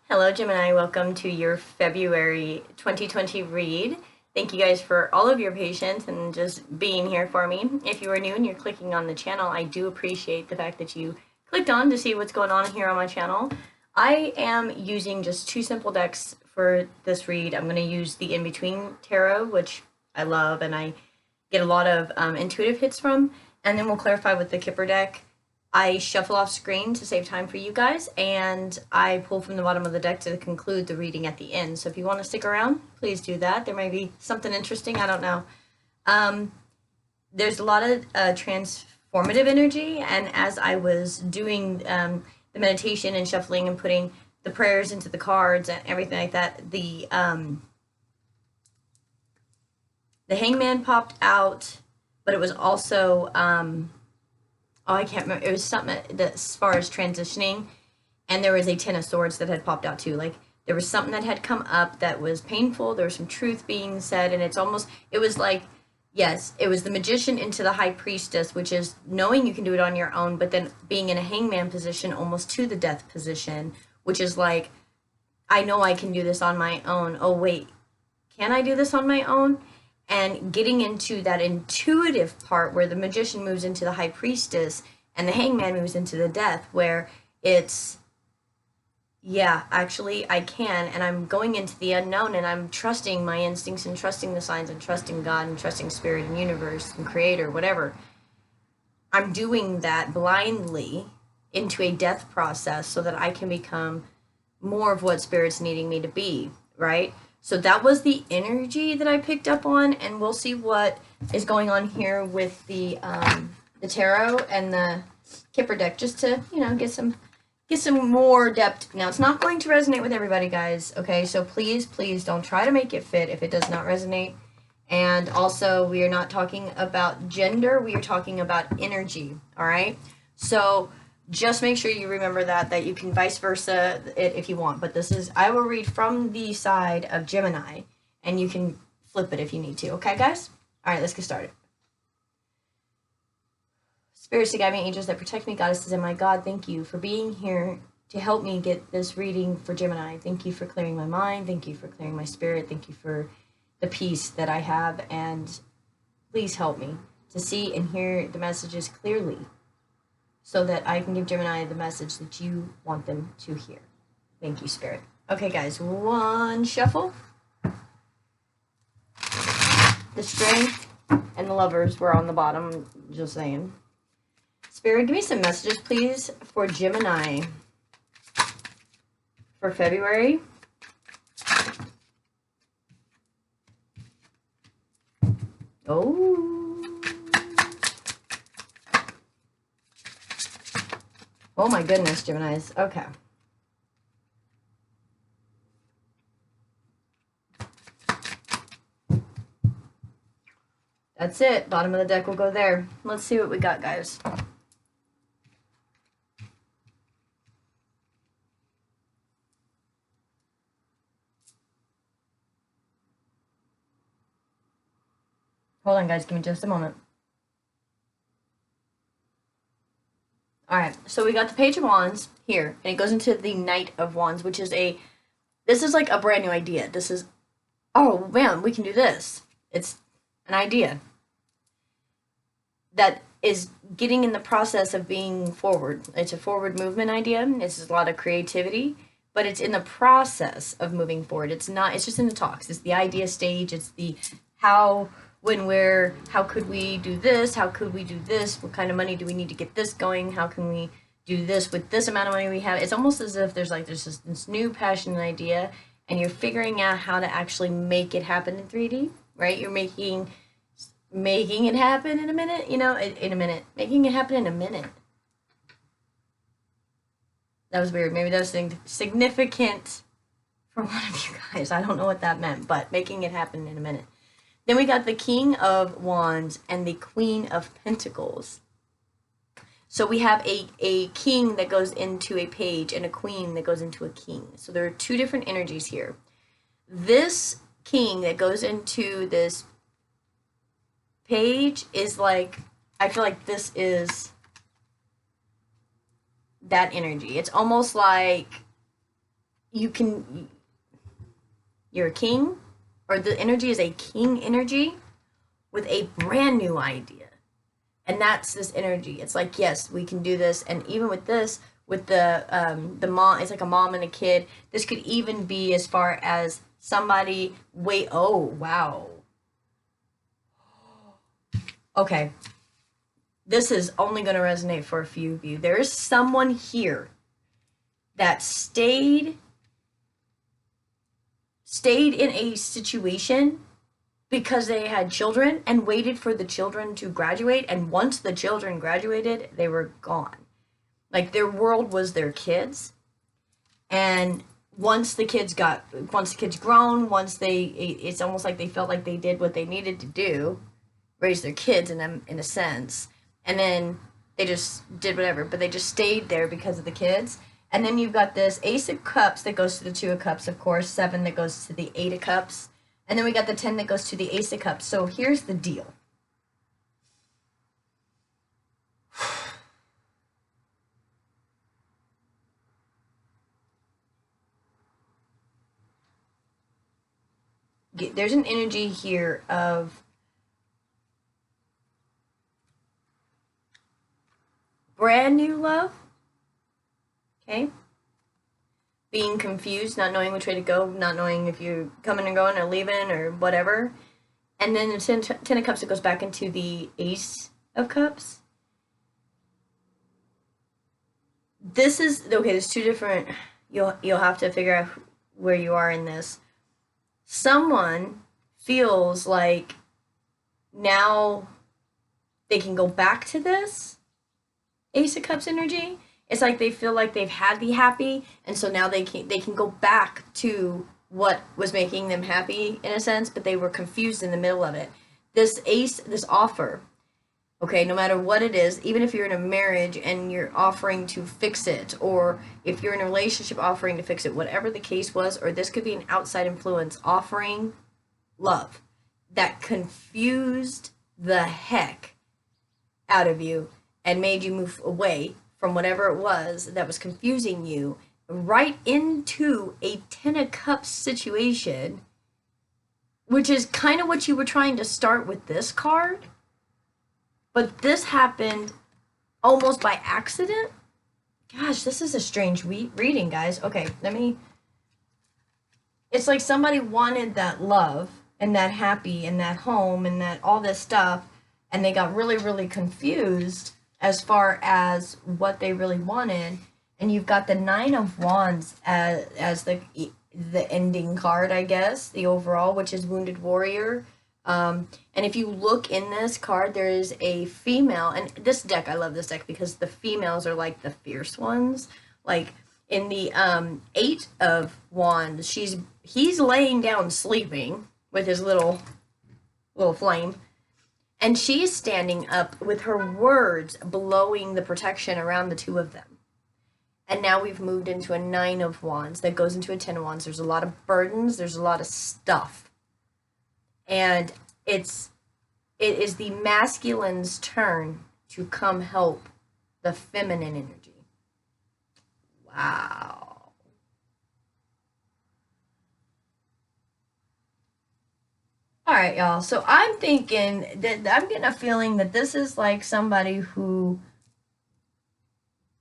Hello, Gemini. Welcome to your February 2020 read. Thank you guys for all of your patience and just being here for me. If you are new and you're clicking on the channel, I do appreciate the fact that you clicked on to see what's going on here on my channel. I am using just two simple decks for this read. I'm going to use the In-Between Tarot, which I love and I get a lot of intuitive hits from, and then we'll clarify with the Kipper Deck. I shuffle off screen to save time for you guys, and I pull from the bottom of the deck to conclude the reading at the end. So if you want to stick around, please do that. There may be something interesting, I don't know. There's a lot of transformative energy, and as I was doing the meditation and shuffling and putting the prayers into the cards and everything like that, the Hangman popped out, but it was also oh, I can't remember. It was something that, as far as transitioning, and there was a Ten of Swords that had popped out too. Like there was something that had come up that was painful. There was some truth being said, and it was like, yes, it was the Magician into the High Priestess, which is knowing you can do it on your own, but then being in a Hangman position, almost to the Death position, which is like, I know I can do this on my own. Oh wait, can I do this on my own? And getting into that intuitive part where the Magician moves into the High Priestess and the Hangman moves into the Death, where it's, yeah, actually I can, and I'm going into the unknown, and I'm trusting my instincts and trusting the signs and trusting God and trusting Spirit and Universe and Creator, whatever. I'm doing that blindly into a death process so that I can become more of what Spirit's needing me to be, right? So that was the energy that I picked up on, and we'll see what is going on here with the tarot and the Kipper deck, just to, you know, get some more depth. Now, it's not going to resonate with everybody, guys, okay? So please don't try to make it fit if it does not resonate. And also, we are not talking about gender, we are talking about energy, all right? So just make sure you remember that you can vice versa it if you want. But this is, I will read from the side of Gemini, and you can flip it if you need to. Okay, guys? All right, let's get started. Spirits to guide me, angels that protect me, goddesses and my God, thank you for being here to help me get this reading for Gemini. Thank you for clearing my mind. Thank you for clearing my spirit. Thank you for the peace that I have. And please help me to see and hear the messages clearly, so that I can give Gemini the message that you want them to hear. Thank you, Spirit. Okay, guys, one shuffle. The Strength and the Lovers were on the bottom, just saying. Spirit, give me some messages, please, for Gemini for February. Oh. Oh my goodness, Geminis. Okay. That's it. Bottom of the deck will go there. Let's see what we got, guys. Hold on, guys. Give me just a moment. All right, so we got the Page of Wands here, and it goes into the Knight of Wands, which is this is like a brand new idea. This is, oh man, we can do this. It's an idea that is getting in the process of being forward. It's a forward movement idea. It's a lot of creativity, but it's in the process of moving forward. It's just in the talks. It's the idea stage. It's the how could we do this? How could we do this? What kind of money do we need to get this going? How can we do this with this amount of money we have? It's almost as if there's just this new passionate idea, and you're figuring out how to actually make it happen in 3D, right? You're making it happen in a minute, you know, in a minute. Making it happen in a minute. That was weird. Maybe that was significant for one of you guys. I don't know what that meant, but making it happen in a minute. Then we got the King of Wands and the Queen of Pentacles. So we have a king that goes into a page and a queen that goes into a king. So there are two different energies here. This king that goes into this page is like, I feel like this is that energy. It's almost like you're a king, or the energy is a king energy with a brand new idea. And that's this energy. It's like, yes, we can do this. And even with this, with the mom, it's like a mom and a kid. This could even be as far as somebody, wait, oh, wow. Okay. This is only going to resonate for a few of you. There is someone here that stayed in a situation because they had children and waited for the children to graduate, and once the children graduated, they were gone. Like, their world was their kids, and once the kids grown, it's almost like they felt like they did what they needed to do, raise their kids in a sense, and then they just did whatever, but they just stayed there because of the kids. And then you've got this Ace of Cups that goes to the Two of Cups, of course, 7 that goes to the 8 of Cups, and then we got the 10 that goes to the Ace of Cups. So here's the deal. There's an energy here of brand new love, okay? Being confused, not knowing which way to go, not knowing if you're coming or going or leaving or whatever. And then the 10 of Cups, it goes back into the Ace of Cups. This is, okay, there's two different, you'll have to figure out where you are in this. Someone feels like now they can go back to this Ace of Cups energy. It's like they feel like they've had the happy, and so now they can go back to what was making them happy in a sense, but they were confused in the middle of it. This offer, okay, no matter what it is, even if you're in a marriage and you're offering to fix it, or if you're in a relationship offering to fix it, whatever the case was, or this could be an outside influence offering love that confused the heck out of you and made you move away from whatever it was that was confusing you right into a 10 of Cups situation, which is kind of what you were trying to start with this card. But this happened almost by accident. Gosh, this is a strange reading, guys. Okay, it's like somebody wanted that love and that happy and that home and that all this stuff, and they got really, really confused as far as what they really wanted. And you've got the 9 of Wands as the ending card, I guess, the overall, which is Wounded Warrior. And if you look in this card, there is a female, and this deck, I love this deck because the females are like the fierce ones. Like in the 8 of Wands, he's laying down sleeping with his little flame, and she's standing up with her words blowing the protection around the two of them. And now we've moved into a 9 of Wands that goes into a 10 of Wands. There's a lot of burdens. There's a lot of stuff. And it is the masculine's turn to come help the feminine energy. Wow. All right, y'all. So I'm thinking that I'm getting a feeling that this is like somebody who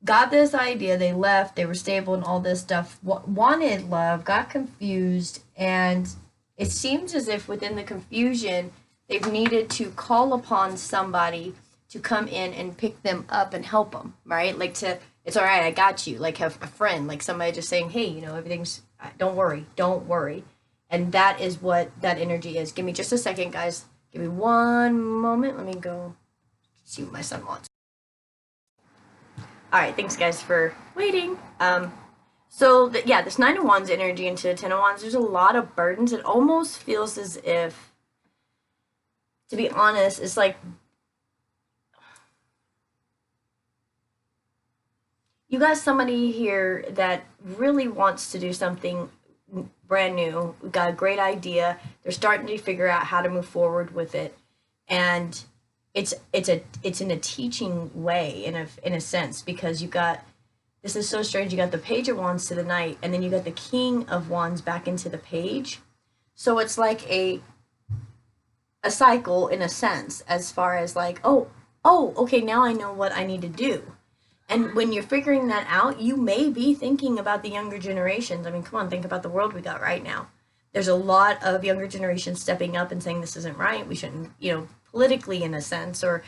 got this idea, they left, they were stable and all this stuff, wanted love, got confused, and it seems as if within the confusion, they've needed to call upon somebody to come in and pick them up and help them, right? Like it's all right, I got you. Like have a friend, like somebody just saying, hey, everything's, don't worry. And that is what that energy is. Give me just a second, guys. Give me one moment. Let me go see what my son wants. All right, thanks, guys, for waiting. So, this 9 of Wands energy into 10 of Wands, there's a lot of burdens. It almost feels as if, to be honest, it's like you got somebody here that really wants to do something brand new, got a great idea. They're starting to figure out how to move forward with it, and it's in a teaching way in a sense, because you got this is so strange. You got the Page of Wands to the Knight, and then you got the King of Wands back into the Page. So it's like a cycle in a sense, as far as like, oh, okay, now I know what I need to do. And when you're figuring that out, you may be thinking about the younger generations. I mean, come on, think about the world we got right now. There's a lot of younger generations stepping up and saying this isn't right. We shouldn't, politically in a sense, or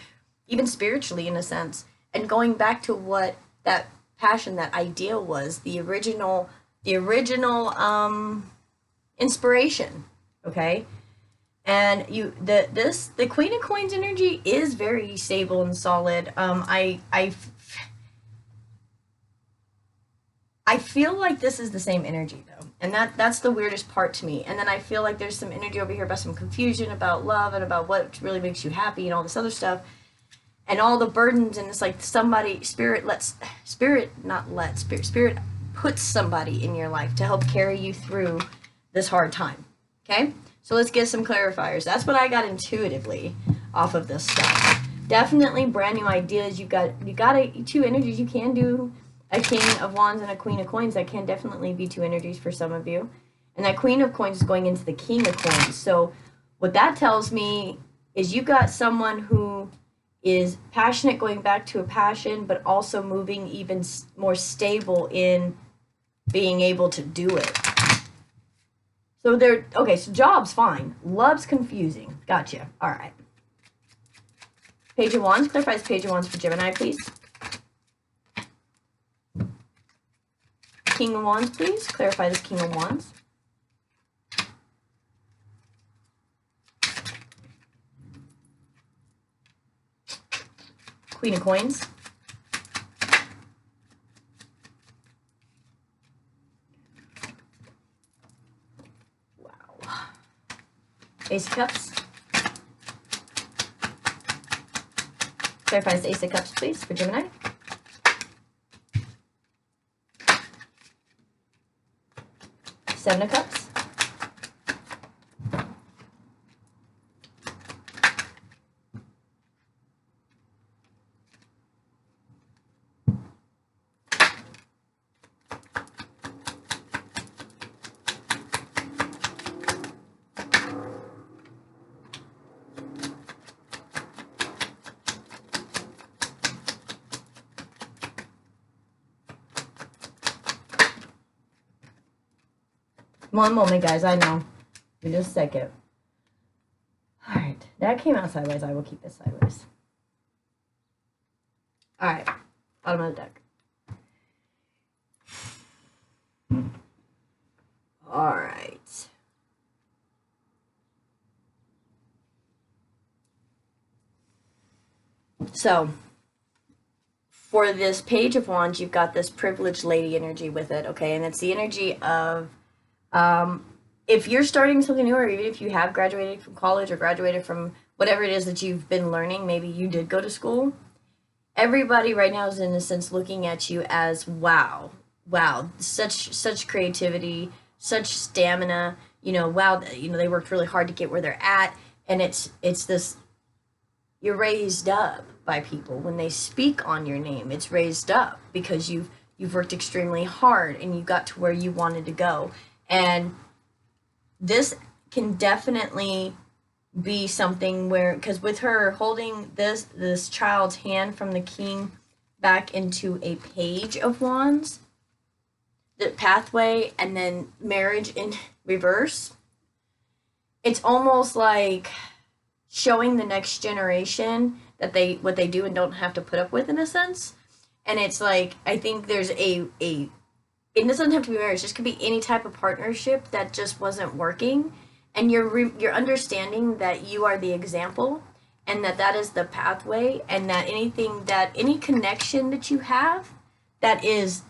even spiritually in a sense. And going back to what that passion, that idea was, the original inspiration, okay? And the Queen of Coins energy is very stable and solid. I feel like this is the same energy though, and that's the weirdest part to me. And then I feel like there's some energy over here about some confusion about love and about what really makes you happy and all this other stuff, and all the burdens. And it's like spirit puts somebody in your life to help carry you through this hard time. Okay, so let's get some clarifiers. That's what I got intuitively off of this stuff. Definitely brand new ideas. You got two energies. You can do a King of Wands and a Queen of Coins. That can definitely be two energies for some of you. And that Queen of Coins is going into the King of Coins. So what that tells me is you got someone who is passionate, going back to a passion, but also moving even more stable in being able to do it. So okay, so job's fine. Love's confusing. Gotcha. All right. Page of Wands. Clarifies Page of Wands for Gemini, please. King of Wands, please. Clarify this King of Wands. Queen of Coins. Wow. Ace of Cups. Clarify this Ace of Cups, please, for Gemini. Seven of Cups. One moment, guys. I know. In just a second. All right. That came out sideways. I will keep this sideways. All right. Bottom of the deck. All right. So, for this Page of Wands, you've got this privileged lady energy with it, okay? And it's the energy of if you're starting something new, or even if you have graduated from college or graduated from whatever it is that you've been learning, maybe you did go to school, everybody right now is in a sense looking at you as wow, such creativity, such stamina, wow, they worked really hard to get where they're at. And it's this, you're raised up by people when they speak on your name. It's raised up because you've worked extremely hard and you got to where you wanted to go. And this can definitely be something where, because with her holding this child's hand from the King back into a Page of Wands, the pathway, and then marriage in reverse, it's almost like showing the next generation that what they do and don't have to put up with, in a sense. And it's like, I think there's it doesn't have to be marriage. This could be any type of partnership that just wasn't working, and you're understanding that you are the example, and that is the pathway, and that any connection that you have that is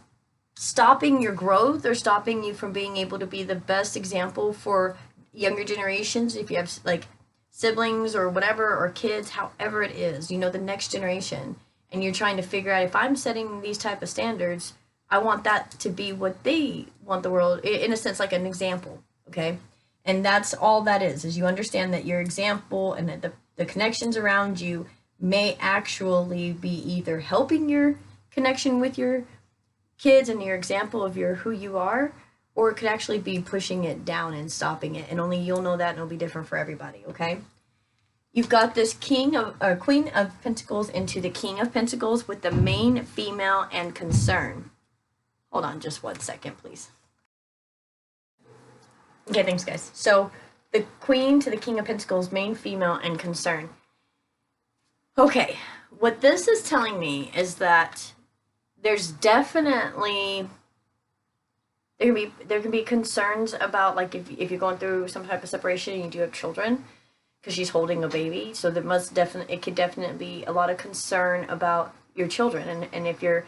stopping your growth or stopping you from being able to be the best example for younger generations, if you have like siblings or whatever, or kids, however it is, the next generation, and you're trying to figure out, if I'm setting these type of standards, I want that to be what they want the world, in a sense, like an example, okay? And that's all that is you understand that your example and that the connections around you may actually be either helping your connection with your kids and your example of your who you are, or it could actually be pushing it down and stopping it, and only you'll know that, and it'll be different for everybody, okay? You've got this Queen of Pentacles into the King of Pentacles with the main female and concern. Hold on just 1 second, please. Okay, thanks, guys. So the Queen to the King of Pentacles, main female and concern. Okay, what this is telling me is that there's definitely there can be concerns about, like, if you're going through some type of separation and you do have children, because she's holding a baby, so it could definitely be a lot of concern about your children, and if you're,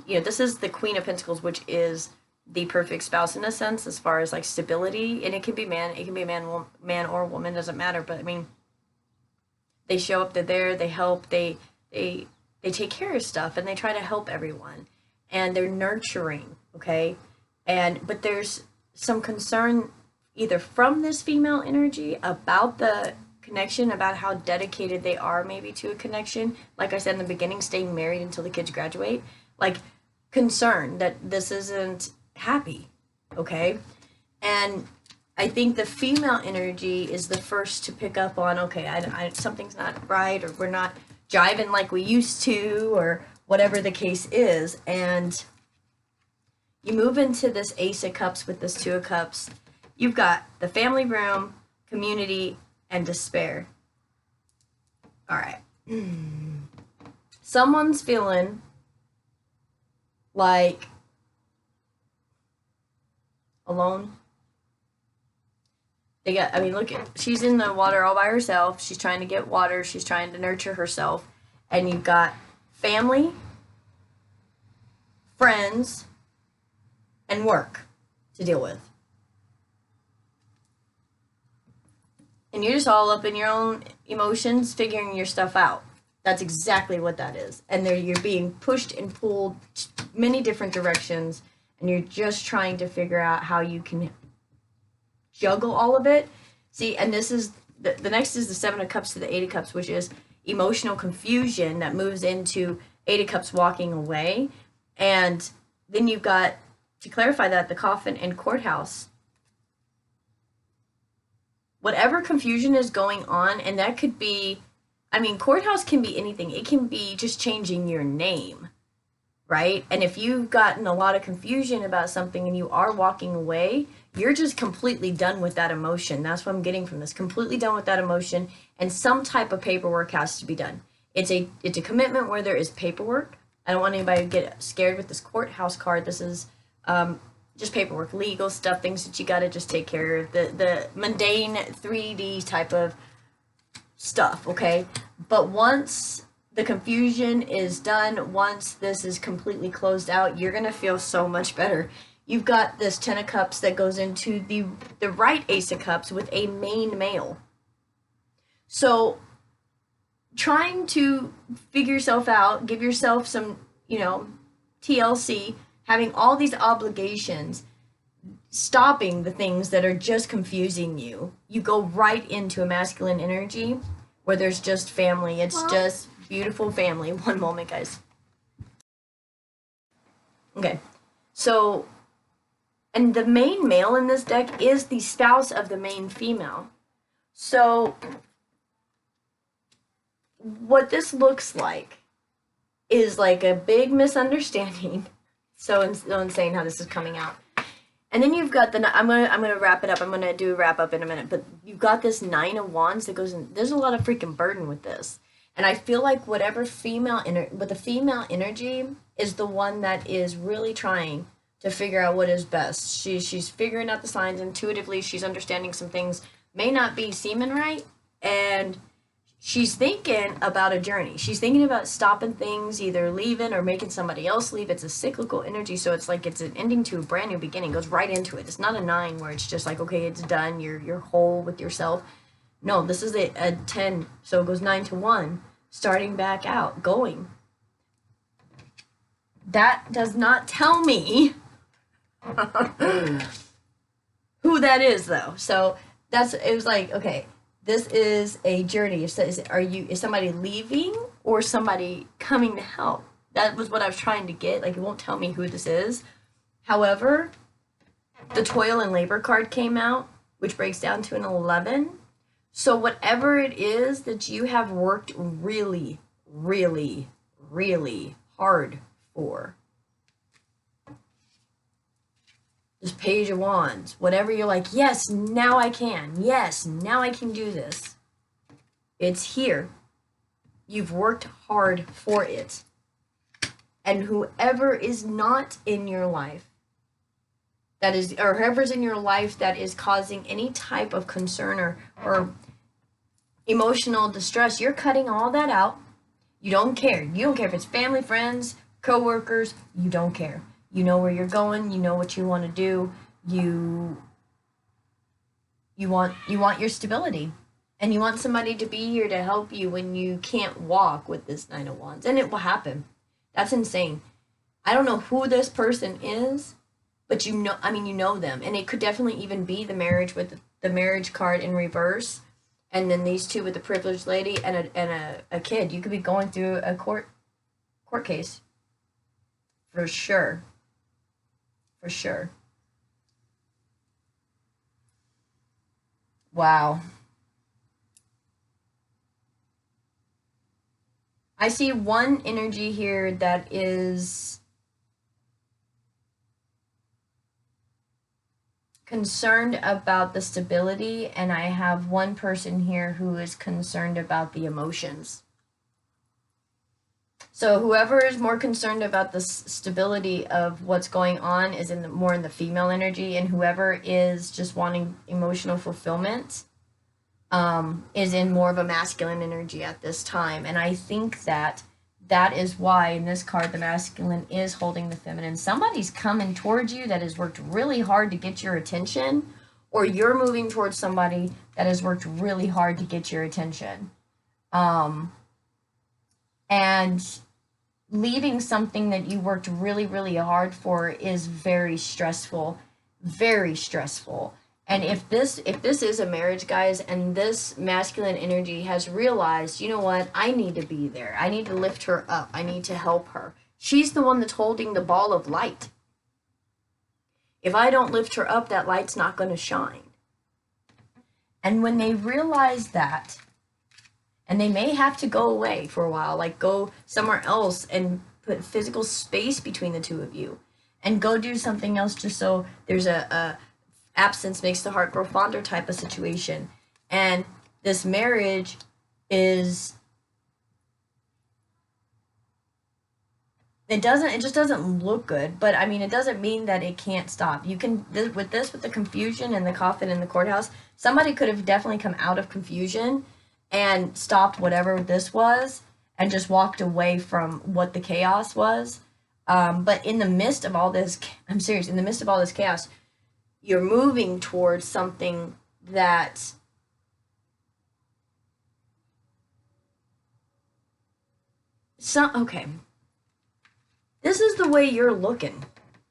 this is the Queen of Pentacles, which is the perfect spouse in a sense, as far as like stability, and it can be man or woman, doesn't matter, but I mean, they show up, they're there, they help, they take care of stuff, and they try to help everyone, and they're nurturing, okay? But there's some concern either from this female energy about the connection, about how dedicated they are maybe to a connection. Like I said in the beginning, staying married until the kids graduate. Like, concern that this isn't happy, okay? And I think the female energy is the first to pick up on, okay, something's not right, or we're not jiving like we used to, or whatever the case is. And you move into this Ace of Cups with this Two of Cups. You've got the family room, community, and despair. All right. Someone's feeling like alone. Look, she's in the water all by herself. She's trying to get water. She's trying to nurture herself. And you've got family, friends, and work to deal with. And you're just all up in your own emotions, figuring your stuff out. That's exactly what that is. And you're being pushed and pulled many different directions, and you're just trying to figure out how you can juggle all of it. See, and this is, the next is the Seven of Cups to the Eight of Cups, which is emotional confusion that moves into Eight of Cups walking away. And then you've got, to clarify that, the Coffin and Courthouse. Whatever confusion is going on, and that could be, courthouse can be anything. It can be just changing your name, right? And if you've gotten a lot of confusion about something and you are walking away, you're just completely done with that emotion. That's what I'm getting from this. Completely done with that emotion, and some type of paperwork has to be done. It's a commitment where there is paperwork. I don't want anybody to get scared with this courthouse card. This is just paperwork, legal stuff, things that you got to just take care of, the mundane 3D type of stuff, okay? But once the confusion is done, once this is completely closed out, you're going to feel so much better. You've got this Ten of Cups that goes into the right Ace of Cups with a main male. So trying to figure yourself out, give yourself some, TLC, having all these obligations, stopping the things that are just confusing you. You go right into a masculine energy where there's just family. It's just beautiful family. One moment, guys. Okay, so, and the main male in this deck is the spouse of the main female. So what this looks like is like a big misunderstanding. So insane how this is coming out. And then you've got I'm gonna wrap it up. I'm gonna do a wrap up in a minute. But you've got this Nine of Wands that goes in. There's a lot of freaking burden with this. And I feel like the female energy is the one that is really trying to figure out what is best. She's figuring out the signs intuitively. She's understanding some things may not be seeming right, and she's thinking about a journey. She's thinking about stopping things, either leaving or making somebody else leave. It's a cyclical energy, so it's like it's an ending to a brand new beginning. It goes right into it. It's not a 9 where it's just like, okay, it's done. You're whole with yourself. No, this is a 10, so it goes 9 to 1, starting back out, going. That does not tell me who that is, though. So it was like, okay, this is a journey. Is somebody leaving or somebody coming to help? That was what I was trying to get. Like, it won't tell me who this is. However, the toil and labor card came out, which breaks down to an 11. So whatever it is that you have worked really, really, really hard for, this Page of Wands, whatever you're like, yes, now I can. Yes, now I can do this. It's here. You've worked hard for it. And whoever is not in your life, that is, or whoever's in your life that is causing any type of concern or emotional distress, you're cutting all that out. You don't care. You don't care if it's family, friends, co-workers. You don't care. You know where you're going. You know what you want to do. You want your stability. And you want somebody to be here to help you when you can't walk with this Nine of Wands. And it will happen. That's insane. I don't know who this person is, but you know them. And it could definitely even be the marriage with the marriage card in reverse. And then these two with the privileged lady and a kid. You could be going through a court case. For sure. For sure. Wow. I see one energy here that is concerned about the stability, and I have one person here who is concerned about the emotions. So whoever is more concerned about the stability of what's going on is more in the female energy, and whoever is just wanting emotional fulfillment is in more of a masculine energy at this time. And I think that is why in this card the masculine is holding the feminine. Somebody's coming towards you that has worked really hard to get your attention, or you're moving towards somebody that has worked really hard to get your attention. And leaving something that you worked really, really hard for is very stressful, very stressful. And if this is a marriage, guys, and this masculine energy has realized, you know what, I need to be there. I need to lift her up. I need to help her. She's the one that's holding the ball of light. If I don't lift her up, that light's not going to shine. And when they realize that, and they may have to go away for a while, like go somewhere else and put physical space between the two of you, and go do something else just so there's a absence makes the heart grow fonder type of situation. And this marriage is, it just doesn't look good, but I mean, it doesn't mean that it can't stop. You can, with the confusion and the coffin in the courthouse, somebody could have definitely come out of confusion and stopped whatever this was and just walked away from what the chaos was. But in the midst of all this, I'm serious, in the midst of all this chaos, you're moving towards something that okay. This is the way you're looking,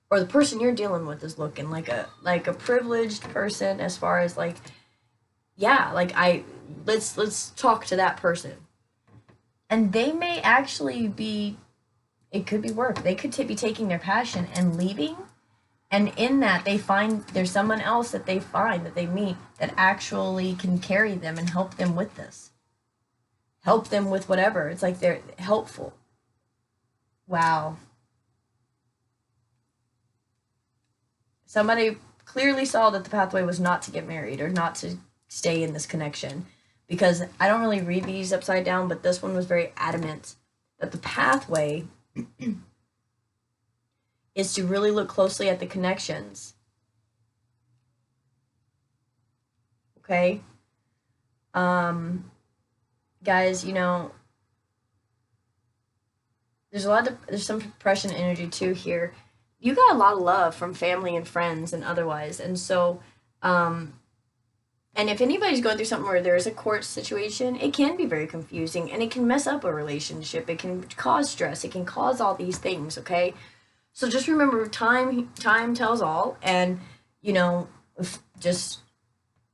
or the person you're dealing with is looking, like a privileged person, as far as like, yeah, like let's talk to that person. And they may actually be, it could be work. They could be taking their passion and leaving. And in that, they find there's someone else that they find, that they meet, that actually can carry them and help them with this. Help them with whatever. It's like they're helpful. Wow. Somebody clearly saw that the pathway was not to get married or not to stay in this connection. Because I don't really read these upside down, but this one was very adamant that the pathway is to really look closely at the connections. Okay? Guys, you know, there's some depression energy too here. You got a lot of love from family and friends and otherwise. And so, and if anybody's going through something where there's a court situation, it can be very confusing and it can mess up a relationship. It can cause stress. It can cause all these things, okay? So just remember, time tells all, and, you know, just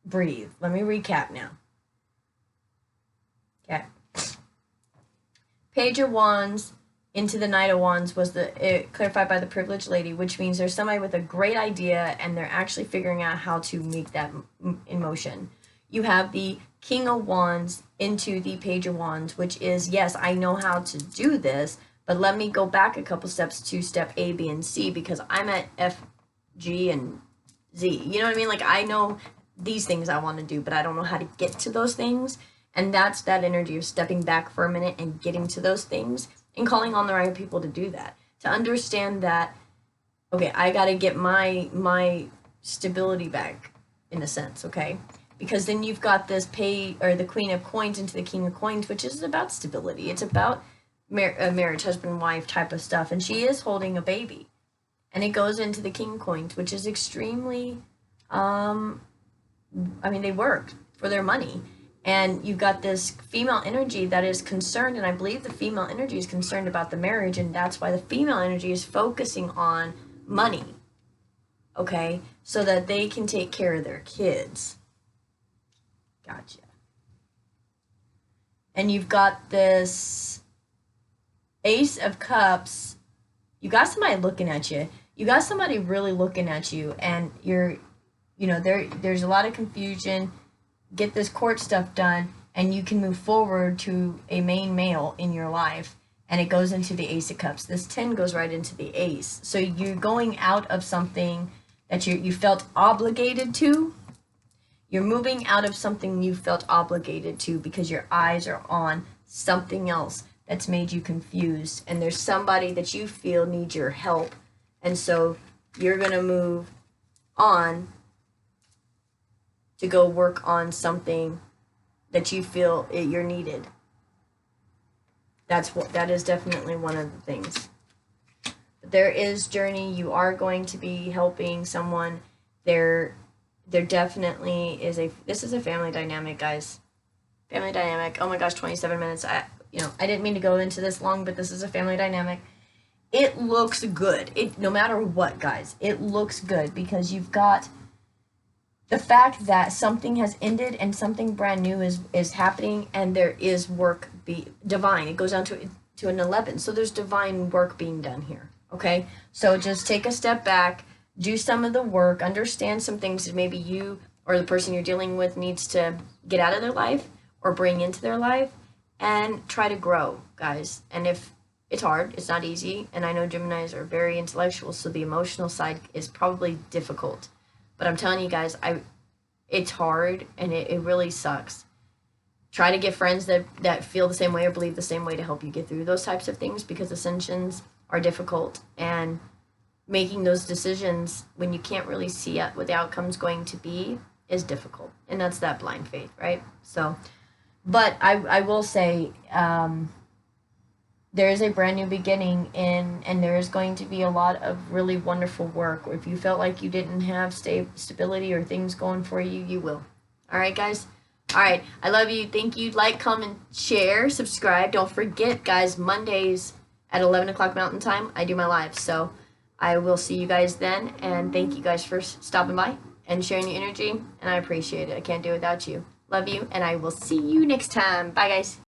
breathe. Let me recap now. Okay. Page of Wands, into the Knight of Wands was clarified by the privileged lady, which means there's somebody with a great idea and they're actually figuring out how to make that in motion. You have the King of Wands into the Page of Wands, which is, yes, I know how to do this, but let me go back a couple steps to step A, B, and C, because I'm at F, G, and Z. You know what I mean? Like, I know these things I want to do, but I don't know how to get to those things. And that's that energy of stepping back for a minute and getting to those things and calling on the right people to do that. To understand that, okay, I got to get my stability back, in a sense, okay? Because then you've got this the Queen of Coins into the King of Coins, which is about stability. It's about marriage, husband, wife type of stuff. And she is holding a baby. And it goes into the King of Coins, which is extremely, they work for their money. And you've got this female energy that is concerned, and I believe the female energy is concerned about the marriage, and that's why the female energy is focusing on money, okay? So that they can take care of their kids. Gotcha. And you've got this Ace of Cups. You got somebody looking at you. You got somebody really looking at you, and there's a lot of confusion. Get this court stuff done, and you can move forward to a main male in your life, and it goes into the Ace of Cups. This 10 goes right into the Ace. So you're going out of something that you felt obligated to. You're moving out of something you felt obligated to because your eyes are on something else that's made you confused, and there's somebody that you feel needs your help, and so you're going to move on to go work on something that you feel you're needed. That is definitely one of the things. But there is journey. You are going to be helping someone. There definitely is this is a family dynamic, guys. Family dynamic. Oh my gosh, 27 minutes. I didn't mean to go into this long, but this is a family dynamic. It looks good. No matter what, guys, it looks good because you've got the fact that something has ended and something brand new is happening, and there is work divine. It goes down to an 11. So there's divine work being done here. Okay? So just take a step back, do some of the work, understand some things that maybe you or the person you're dealing with needs to get out of their life or bring into their life, and try to grow, guys. And if it's hard, it's not easy, and I know Geminis are very intellectual, so the emotional side is probably difficult. But I'm telling you guys, it's hard, and it really sucks. Try to get friends that feel the same way or believe the same way to help you get through those types of things, because ascensions are difficult, and making those decisions when you can't really see what the outcome's going to be is difficult. And that's that blind faith, right? So, but I will say, there is a brand new beginning, and there is going to be a lot of really wonderful work. If you felt like you didn't have stability or things going for you, you will. All right, guys? All right. I love you. Thank you. Like, comment, share, subscribe. Don't forget, guys, Mondays at 11 o'clock Mountain Time, I do my live. So I will see you guys then, and thank you guys for stopping by and sharing your energy, and I appreciate it. I can't do it without you. Love you, and I will see you next time. Bye, guys.